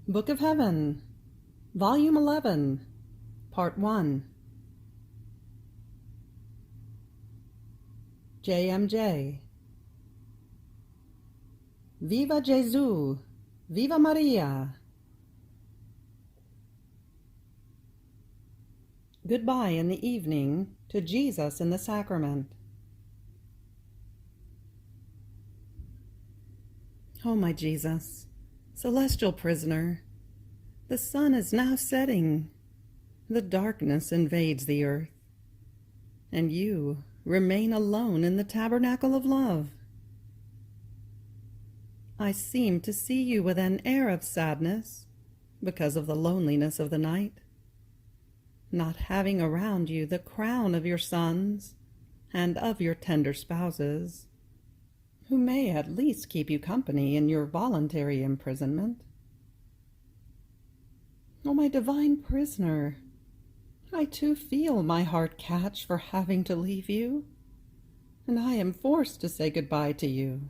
Book of Heaven, Volume 11, Part 1. JMJ. Viva Gesù! Viva Maria! Goodbye in the evening to Jesus in the sacrament. Oh, my Jesus, celestial prisoner, the sun is now setting. The darkness invades the earth, and you remain alone in the tabernacle of love. I seem to see you with an air of sadness because of the loneliness of the night, not having around you the crown of your sons and of your tender spouses, who may at least keep you company in your voluntary imprisonment. Oh, my divine prisoner, I too feel my heart catch for having to leave you, and I am forced to say goodbye to you.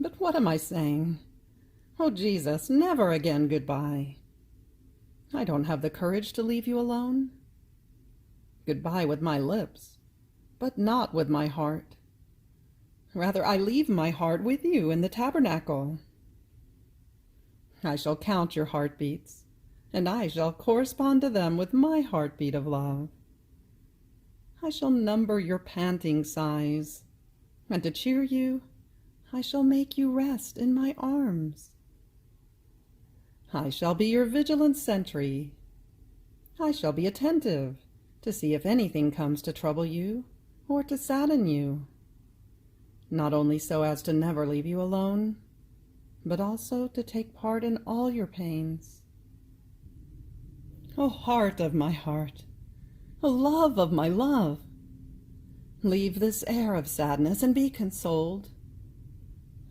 But what am I saying? Oh, Jesus, never again goodbye. I don't have the courage to leave you alone. Goodbye with my lips, but not with my heart. Rather, I leave my heart with you in the tabernacle. I shall count your heartbeats, and I shall correspond to them with my heartbeat of love. I shall number your panting sighs, and to cheer you, I shall make you rest in my arms. I shall be your vigilant sentry. I shall be attentive to see if anything comes to trouble you or to sadden you, not only so as to never leave you alone, but also to take part in all your pains. O heart of my heart, O love of my love, leave this air of sadness and be consoled.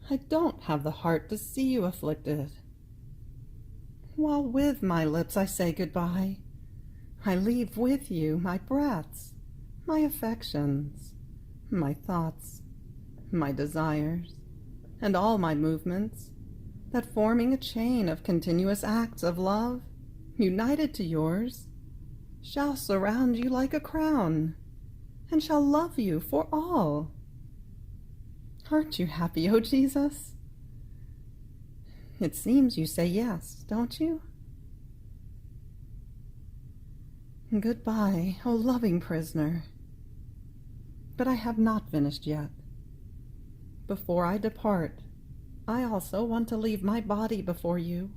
I don't have the heart to see you afflicted. While with my lips I say goodbye, I leave with you my breaths, my affections, my thoughts, my desires, and all my movements, that forming a chain of continuous acts of love, united to yours, shall surround you like a crown, and shall love you for all. Aren't you happy, O Jesus? It seems you say yes, don't you? Goodbye, O loving prisoner. But I have not finished yet. Before I depart, I also want to leave my body before you.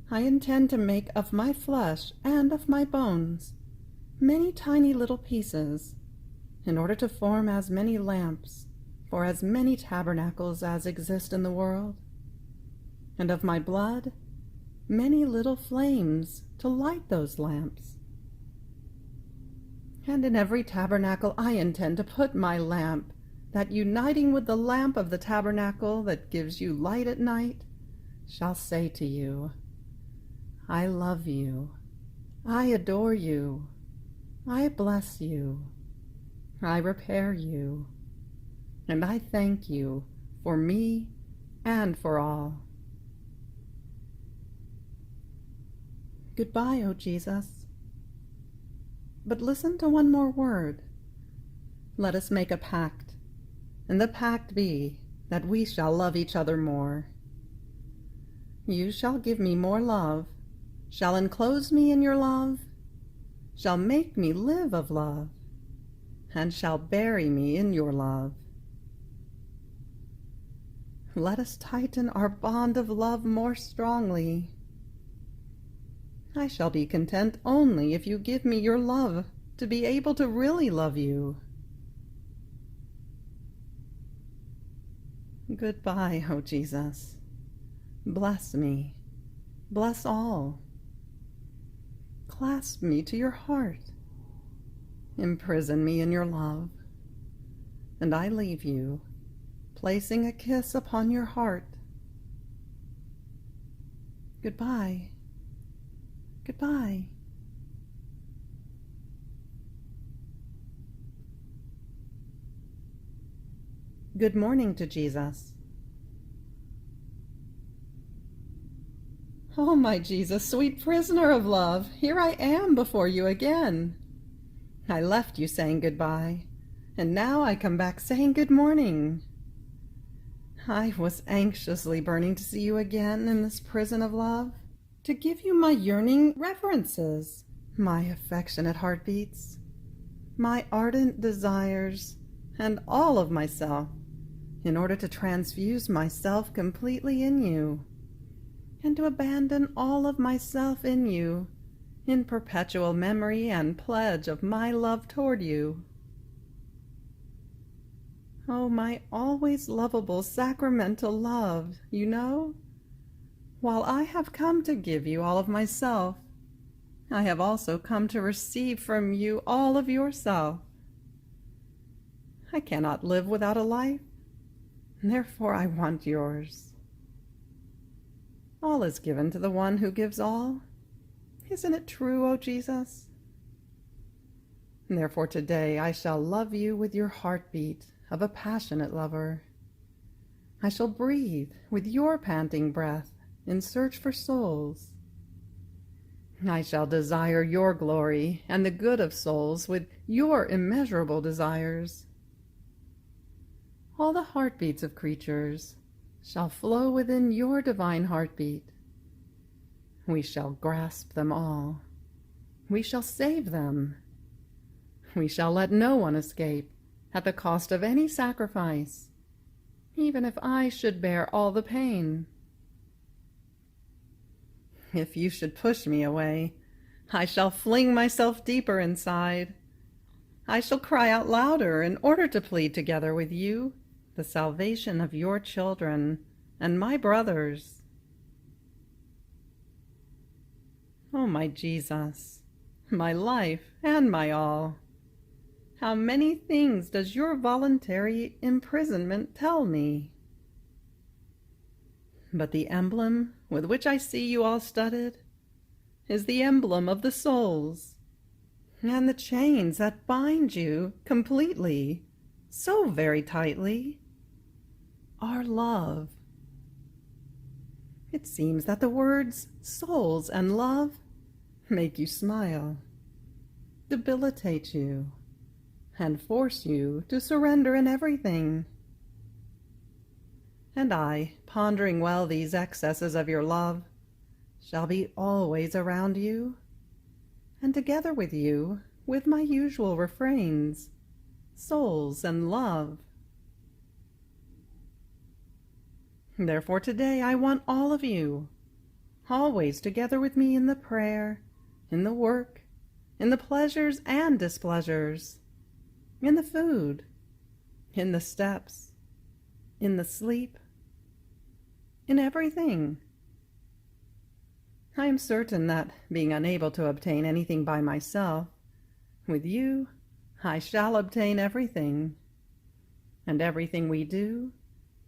I intend to make of my flesh and of my bones many tiny little pieces, in order to form as many lamps for as many tabernacles as exist in the world, and of my blood many little flames to light those lamps. And in every tabernacle I intend to put my lamp, that uniting with the lamp of the tabernacle that gives you light at night, shall say to you, I love you, I adore you, I bless you, I repair you, and I thank you for me and for all. Goodbye, O Jesus. But listen to one more word. Let us make a pact, and the pact be that we shall love each other more. You shall give me more love, shall enclose me in your love, shall make me live of love, and shall bury me in your love. Let us tighten our bond of love more strongly. I shall be content only if you give me your love to be able to really love you. Goodbye, O Jesus. Bless me. Bless all. Clasp me to your heart. Imprison me in your love. And I leave you, placing a kiss upon your heart. Goodbye. Goodbye. Good morning to Jesus. Oh, my Jesus, sweet prisoner of love, here I am before you again. I left you saying goodbye, and now I come back saying good morning. I was anxiously burning to see you again in this prison of love, to give you my yearning reverences, my affectionate heartbeats, my ardent desires, and all of myself, in order to transfuse myself completely in you, and to abandon all of myself in you, in perpetual memory and pledge of my love toward you. Oh, my always lovable sacramental love, you know, while I have come to give you all of myself, I have also come to receive from you all of yourself. I cannot live without a life, therefore I want yours. All is given to the one who gives all. Isn't it true, O Jesus? Therefore today I shall love you with your heartbeat of a passionate lover. I shall breathe with your panting breath in search for souls. I shall desire your glory and the good of souls with your immeasurable desires. All the heartbeats of creatures shall flow within your divine heartbeat. We shall grasp them all. We shall save them. We shall let no one escape at the cost of any sacrifice, even if I should bear all the pain. If you should push me away, I shall fling myself deeper inside. I shall cry out louder in order to plead together with you the salvation of your children and my brothers. Oh, my Jesus, my life and my all, how many things does your voluntary imprisonment tell me? But the emblem with which I see you all studded is the emblem of the souls, and the chains that bind you completely, so very tightly, are love. It seems that the words souls and love make you smile, debilitate you, and force you to surrender in everything. And I, pondering well these excesses of your love, shall be always around you, and together with you, with my usual refrains, souls and love. Therefore today I want all of you, always together with me in the prayer, in the work, in the pleasures and displeasures, in the food, in the steps, in the sleep, in everything. I am certain that, being unable to obtain anything by myself, with you I shall obtain everything, and everything we do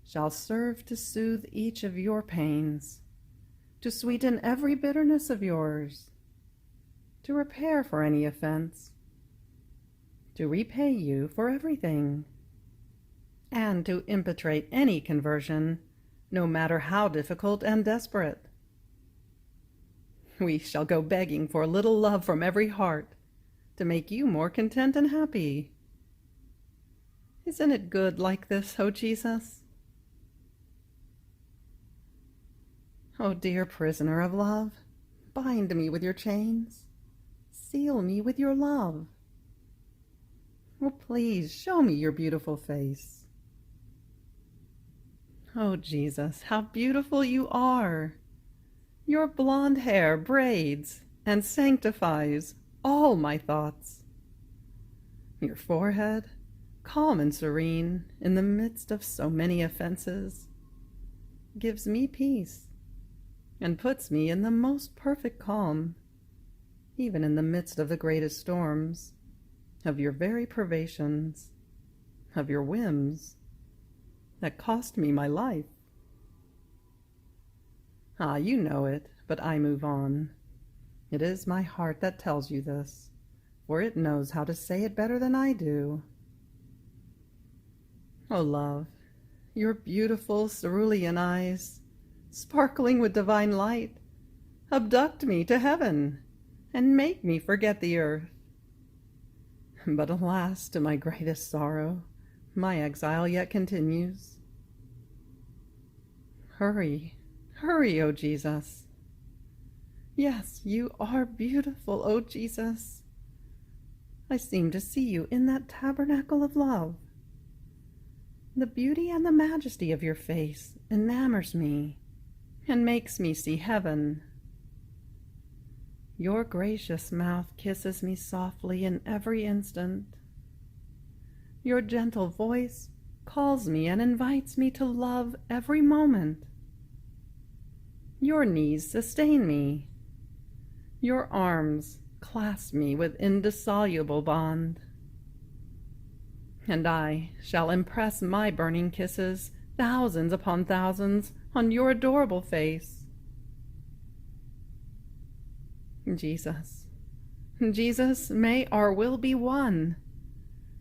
shall serve to soothe each of your pains, to sweeten every bitterness of yours, to repair for any offense, to repay you for everything, and to impetrate any conversion, no matter how difficult and desperate. We shall go begging for a little love from every heart to make you more content and happy. Isn't it good like this, O Jesus? O dear prisoner of love, bind me with your chains, seal me with your love. Oh, please show me your beautiful face. Oh, Jesus, how beautiful you are! Your blonde hair braids and sanctifies all my thoughts. Your forehead, calm and serene in the midst of so many offenses, gives me peace and puts me in the most perfect calm, even in the midst of the greatest storms, of your very privations, of your whims, that cost me my life. Ah, you know it, but I move on. It is my heart that tells you this, for it knows how to say it better than I do. Oh, love, your beautiful cerulean eyes, sparkling with divine light, abduct me to heaven, and make me forget the earth. But alas, to my greatest sorrow, my exile yet continues. Hurry, hurry, O Jesus. Yes, you are beautiful, O Jesus. I seem to see you in that tabernacle of love. The beauty and the majesty of your face enamors me and makes me see heaven. Your gracious mouth kisses me softly in every instant. Your gentle voice calls me and invites me to love every moment. Your knees sustain me. Your arms clasp me with indissoluble bond. And I shall impress my burning kisses, thousands upon thousands, on your adorable face. Jesus, Jesus, may our will be one.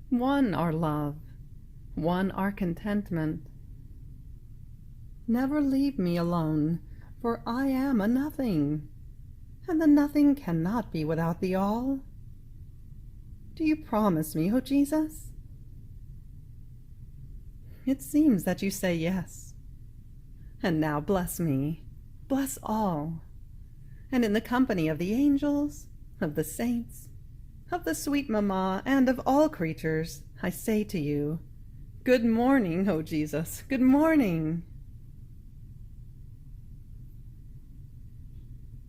One our love, one our contentment. Never leave me alone, for I am a nothing, and the nothing cannot be without the all. Do you promise me, O Jesus? It seems that you say yes. And now bless me, bless all, and in the company of the angels, of the saints, of the sweet Mamma, and of all creatures, I say to you, good morning, O Jesus, good morning.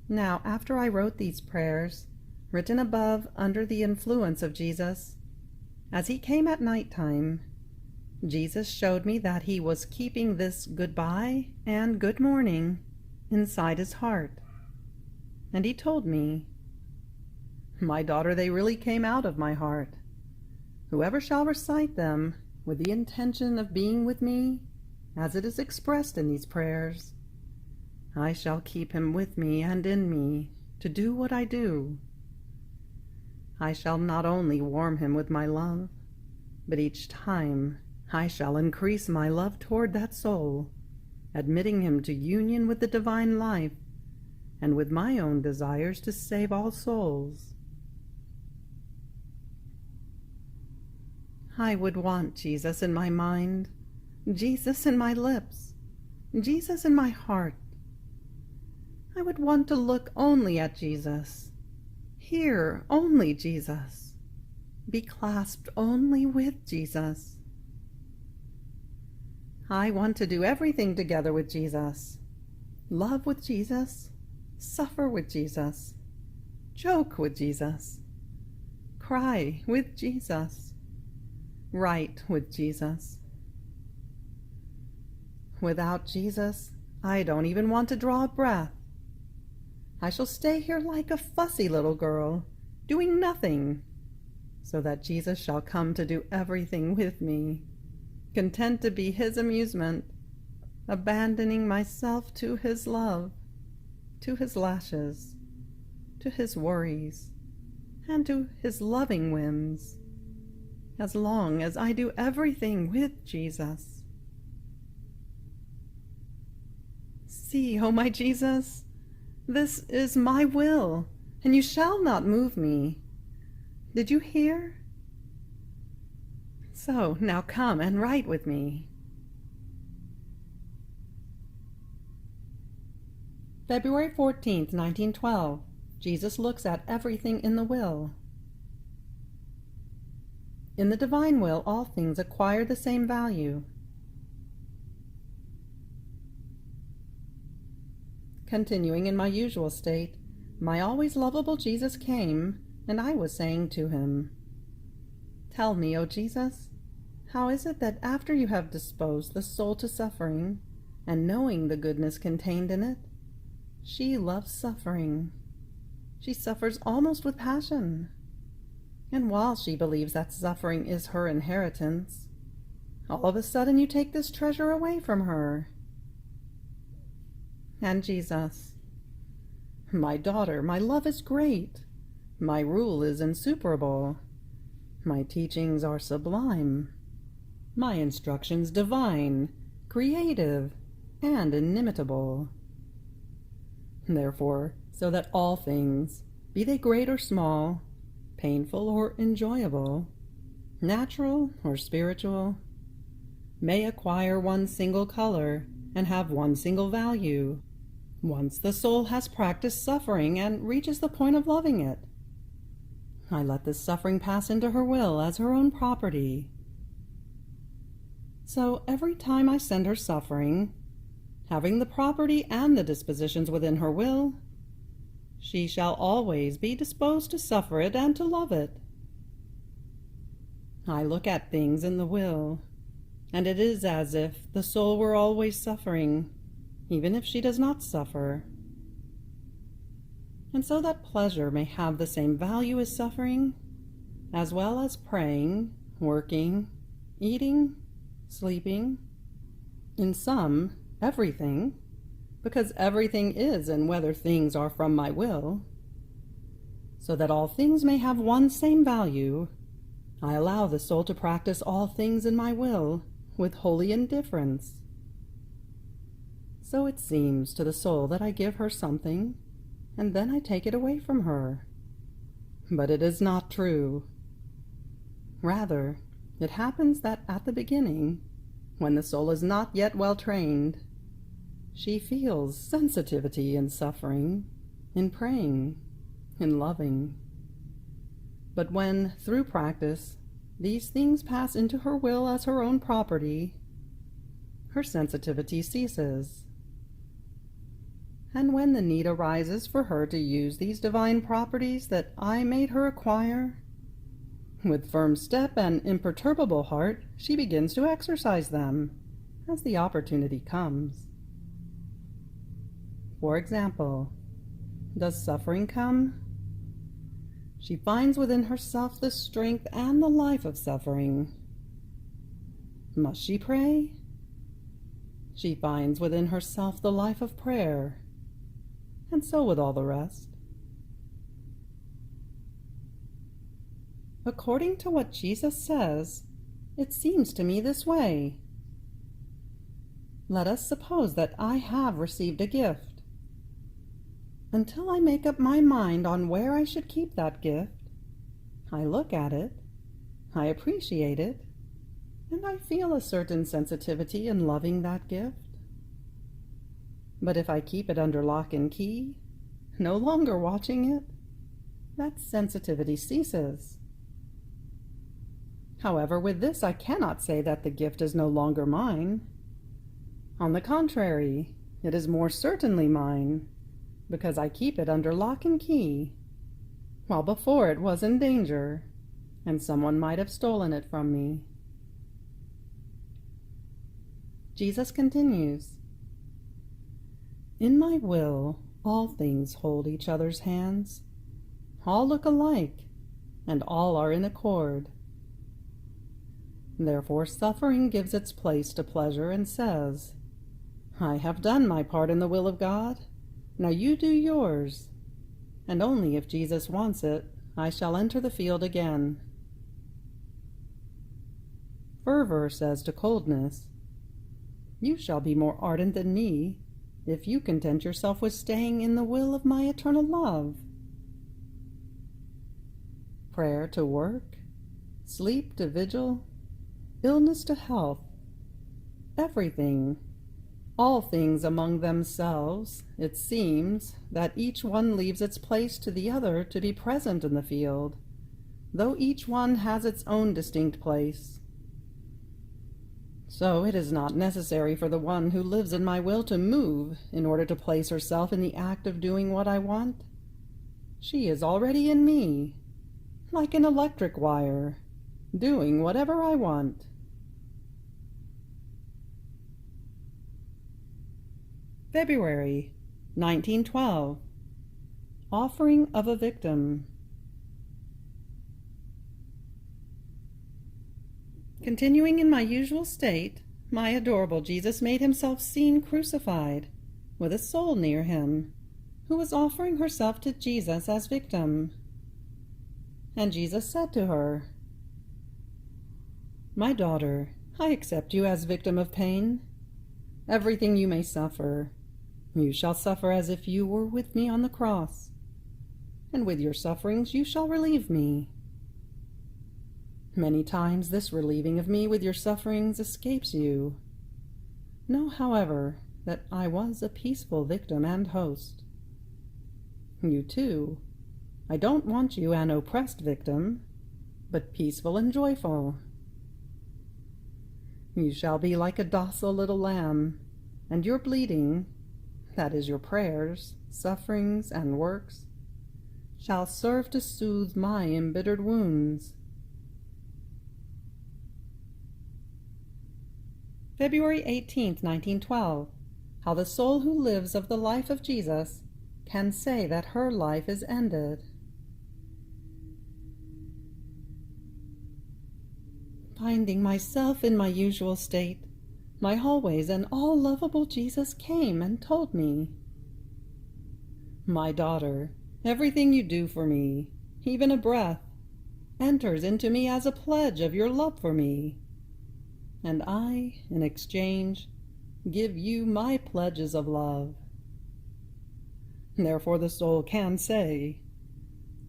Now, after I wrote these prayers, written above under the influence of Jesus, as he came at night time, Jesus showed me that he was keeping this goodbye and good morning inside his heart. And he told me, my daughter, they really came out of my heart. Whoever shall recite them with the intention of being with me, as it is expressed in these prayers, I shall keep him with me and in me to do what I do. I shall not only warm him with my love, but each time I shall increase my love toward that soul, admitting him to union with the divine life and with my own desires to save all souls. I would want Jesus in my mind, Jesus in my lips, Jesus in my heart. I would want to look only at Jesus, hear only Jesus, be clasped only with Jesus. I want to do everything together with Jesus, love with Jesus, suffer with Jesus, joke with Jesus, cry with Jesus, write with Jesus. Without Jesus, I don't even want to draw a breath. I shall stay here like a fussy little girl, doing nothing, so that Jesus shall come to do everything with me, content to be his amusement, abandoning myself to his love, to his lashes, to his worries, and to his loving whims, as long as I do everything with Jesus. See, O my Jesus, this is my will, and you shall not move me. Did you hear? So now come and write with me. February 14th, 1912. Jesus looks at everything in the will. In the divine will, all things acquire the same value. Continuing in my usual state, my always lovable Jesus came, and I was saying to him, tell me, O Jesus, how is it that after you have disposed the soul to suffering, and knowing the goodness contained in it, she loves suffering. She suffers almost with passion. And while she believes that suffering is her inheritance, all of a sudden you take this treasure away from her. And Jesus, my daughter, my love is great. My rule is insuperable. My teachings are sublime. My instructions divine, creative, and inimitable. Therefore, so that all things, be they great or small, painful or enjoyable, natural or spiritual, may acquire one single color and have one single value, once the soul has practiced suffering and reaches the point of loving it. I let this suffering pass into her will as her own property. So every time I send her suffering, having the property and the dispositions within her will, she shall always be disposed to suffer it and to love it. I look at things in the will, and it is as if the soul were always suffering, even if she does not suffer. And so that pleasure may have the same value as suffering, as well as praying, working, eating, sleeping, in sum, everything, because everything is and whether things are from my will, so that all things may have one same value, I allow the soul to practice all things in my will with holy indifference. So it seems to the soul that I give her something, and then I take it away from her. But it is not true. Rather, it happens that at the beginning, when the soul is not yet well trained, she feels sensitivity in suffering, in praying, in loving. But when, through practice, these things pass into her will as her own property, her sensitivity ceases. And when the need arises for her to use these divine properties that I made her acquire, with firm step and imperturbable heart, she begins to exercise them as the opportunity comes. For example, does suffering come? She finds within herself the strength and the life of suffering. Must she pray? She finds within herself the life of prayer, and so with all the rest. According to what Jesus says, it seems to me this way. Let us suppose that I have received a gift. Until I make up my mind on where I should keep that gift, I look at it, I appreciate it, and I feel a certain sensitivity in loving that gift. But if I keep it under lock and key, no longer watching it, that sensitivity ceases. However, with this I cannot say that the gift is no longer mine. On the contrary, it is more certainly mine, because I keep it under lock and key, while before it was in danger, and someone might have stolen it from me. Jesus continues, In my will, all things hold each other's hands. All look alike, and all are in accord. Therefore suffering gives its place to pleasure and says, I have done my part in the will of God. Now you do yours, and only if Jesus wants it, I shall enter the field again. Fervor says to coldness, You shall be more ardent than me, if you content yourself with staying in the will of my eternal love. Prayer to work, sleep to vigil, illness to health, everything, all things among themselves, it seems that each one leaves its place to the other to be present in the field, though each one has its own distinct place. So it is not necessary for the one who lives in my will to move in order to place herself in the act of doing what I want. She is already in me, like an electric wire, doing whatever I want. February 1912. Offering of a Victim. Continuing in my usual state, my adorable Jesus made himself seen crucified, with a soul near him, who was offering herself to Jesus as victim. And Jesus said to her, My daughter, I accept you as victim of pain. Everything you may suffer, You shall suffer as if you were with me on the cross, and with your sufferings you shall relieve me. Many times this relieving of me with your sufferings escapes you. Know, however, that I was a peaceful victim and host. You too. I don't want you an oppressed victim, but peaceful and joyful. You shall be like a docile little lamb, and your bleating, that is your prayers, sufferings, and works, shall serve to soothe my embittered wounds. February 18th, 1912. How the soul who lives of the life of Jesus can say that her life is ended. Finding myself in my usual state, my always and all lovable Jesus came and told me, "My daughter, everything you do for me, even a breath, enters into me as a pledge of your love for me, and I, in exchange, give you my pledges of love." Therefore the soul can say,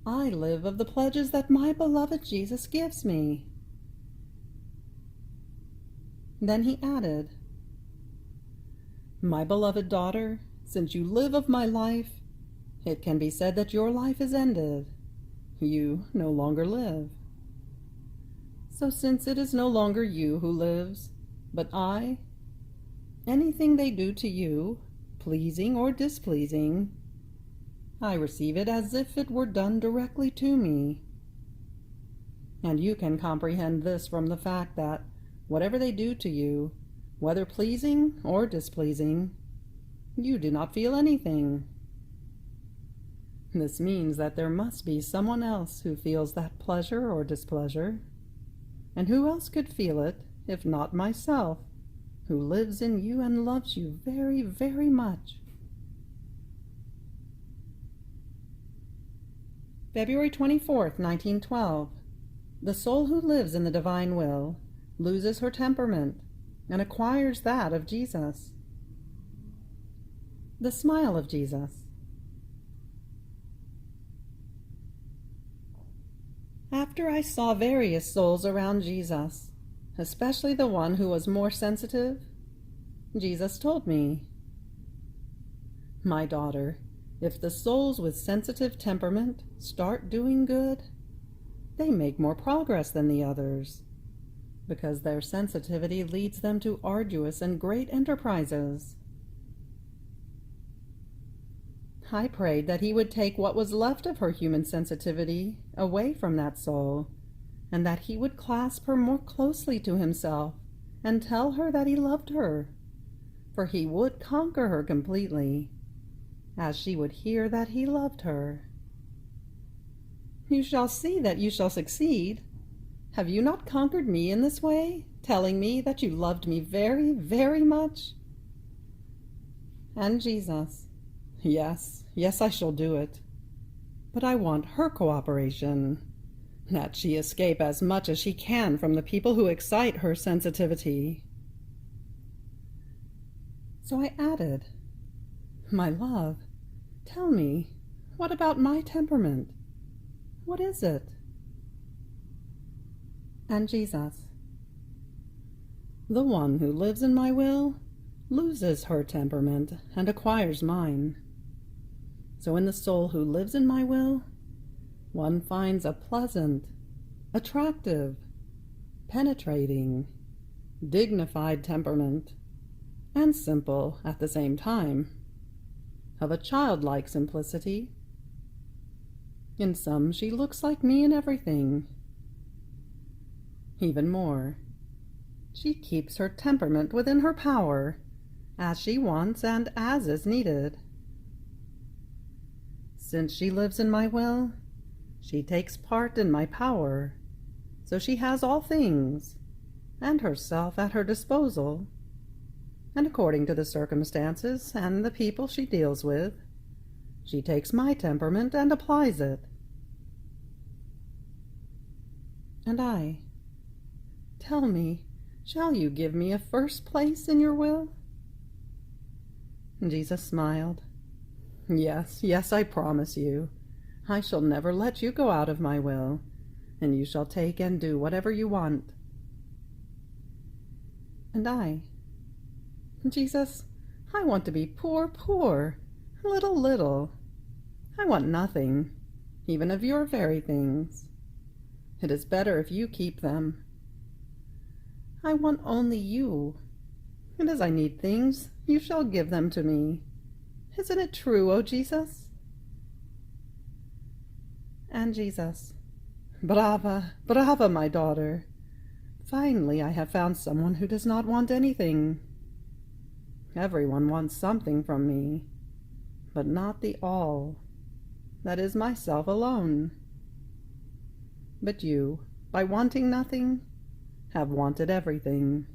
"I live of the pledges that my beloved Jesus gives me." Then he added, "My beloved daughter, since you live of my life, it can be said that your life is ended. You no longer live. So since it is no longer you who lives, but I, anything they do to you, pleasing or displeasing, I receive it as if it were done directly to me. And you can comprehend this from the fact that whatever they do to you, whether pleasing or displeasing, you do not feel anything. This means that there must be someone else who feels that pleasure or displeasure. And who else could feel it, if not myself, who lives in you and loves you very, very much? February 24th, 1912. The soul who lives in the divine will loses her temperament and acquires that of Jesus. The smile of Jesus. After I saw various souls around Jesus, especially the one who was more sensitive, Jesus told me, "My daughter, if the souls with sensitive temperament start doing good, they make more progress than the others, because their sensitivity leads them to arduous and great enterprises." I prayed that he would take what was left of her human sensitivity away from that soul, and that he would clasp her more closely to himself and tell her that he loved her, for he would conquer her completely, as she would hear that he loved her. You shall see that you shall succeed. Have you not conquered me in this way, telling me that you loved me very, very much? And Jesus, yes, I shall do it. But I want her cooperation, that she escape as much as she can from the people who excite her sensitivity. So I added, "My love, tell me, what about my temperament? What is it?" And Jesus, "The one who lives in my will loses her temperament and acquires mine. So in the soul who lives in my will, one finds a pleasant, attractive, penetrating, dignified temperament, and simple at the same time, of a childlike simplicity. In some she looks like me in everything. Even more, she keeps her temperament within her power, as she wants and as is needed. Since she lives in my will, she takes part in my power, so she has all things, and herself at her disposal, and according to the circumstances and the people she deals with, she takes my temperament and applies it. And I, tell me, shall you give me a first place in your will?" Jesus smiled. Yes, yes, I promise you. I shall never let you go out of my will, and you shall take and do whatever you want. And I, Jesus, I want to be poor, poor, little. I want nothing, even of your very things. It is better if you keep them. I want only you, and as I need things, you shall give them to me. Isn't it true, O Jesus? And Jesus, brava, brava, my daughter. Finally, I have found someone who does not want anything. Everyone wants something from me, but not the all. That is myself alone. But you, by wanting nothing, have wanted everything.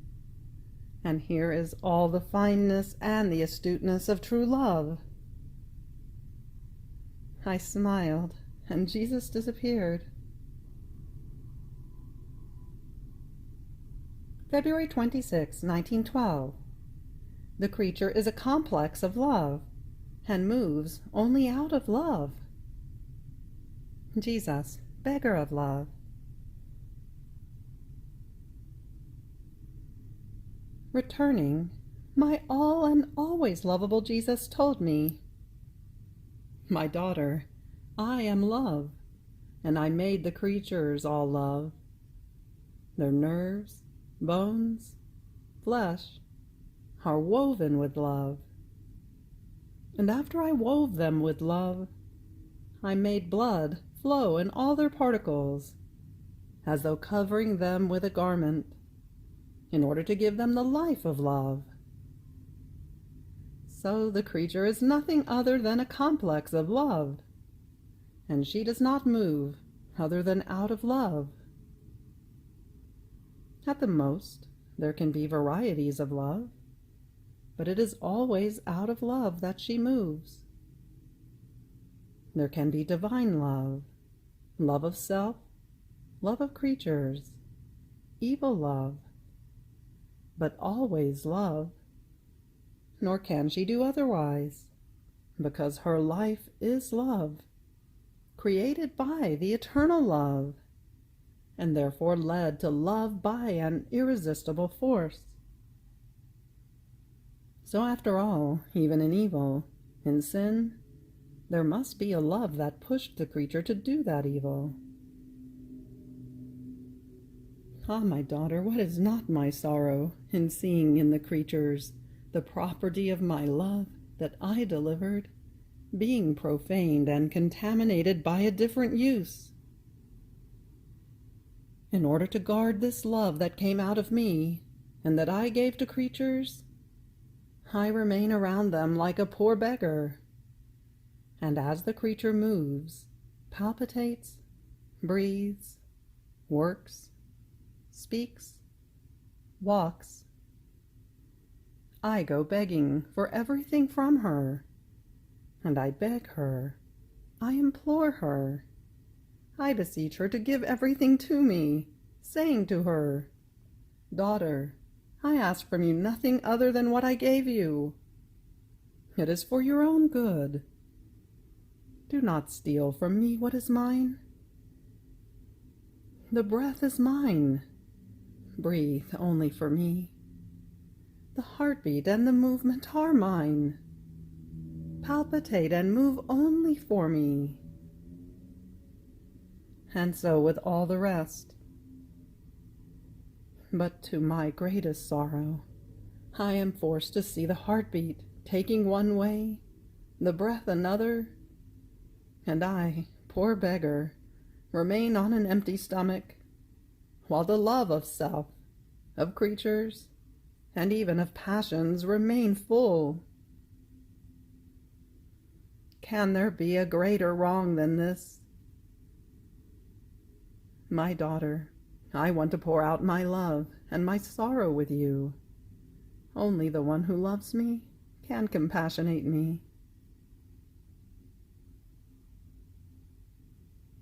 And here is all the fineness and the astuteness of true love. I smiled, and Jesus disappeared. February 26, 1912. The creature is a complex of love, and moves only out of love. Jesus, beggar of love. Returning, my all and always lovable Jesus told me, my daughter, I am love, and I made the creatures all love. Their nerves, bones, flesh are woven with love. And after I wove them with love, I made blood flow in all their particles, as though covering them with a garment, in order to give them the life of love. So the creature is nothing other than a complex of love, and she does not move other than out of love. At the most, there can be varieties of love, but it is always out of love that she moves. There can be divine love, love of self, love of creatures, evil love, but always love. Nor can she do otherwise, because her life is love, created by the eternal love, and therefore led to love by an irresistible force. So after all, even in evil, in sin, there must be a love that pushed the creature to do that evil. Ah, my daughter, what is not my sorrow in seeing in the creatures the property of my love that I delivered, being profaned and contaminated by a different use? In order to guard this love that came out of me, and that I gave to creatures, I remain around them like a poor beggar. And as the creature moves, palpitates, breathes, works, speaks, walks, I go begging for everything from her, and I beg her, I implore her, I beseech her to give everything to me, saying to her, daughter, I ask from you nothing other than what I gave you. It is for your own good. Do not steal from me what is mine. The breath is mine. Breathe only for me. The heartbeat and the movement are mine. Palpitate and move only for me. And so with all the rest. But to my greatest sorrow, I am forced to see the heartbeat taking one way, the breath another, and I, poor beggar, remain on an empty stomach, while the love of self, of creatures, and even of passions remain full. Can there be a greater wrong than this? My daughter, I want to pour out my love and my sorrow with you. Only the one who loves me can compassionate me.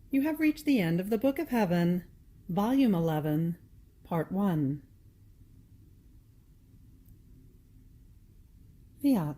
You have reached the end of the Book of Heaven, Volume 11, Part 1. Fiat.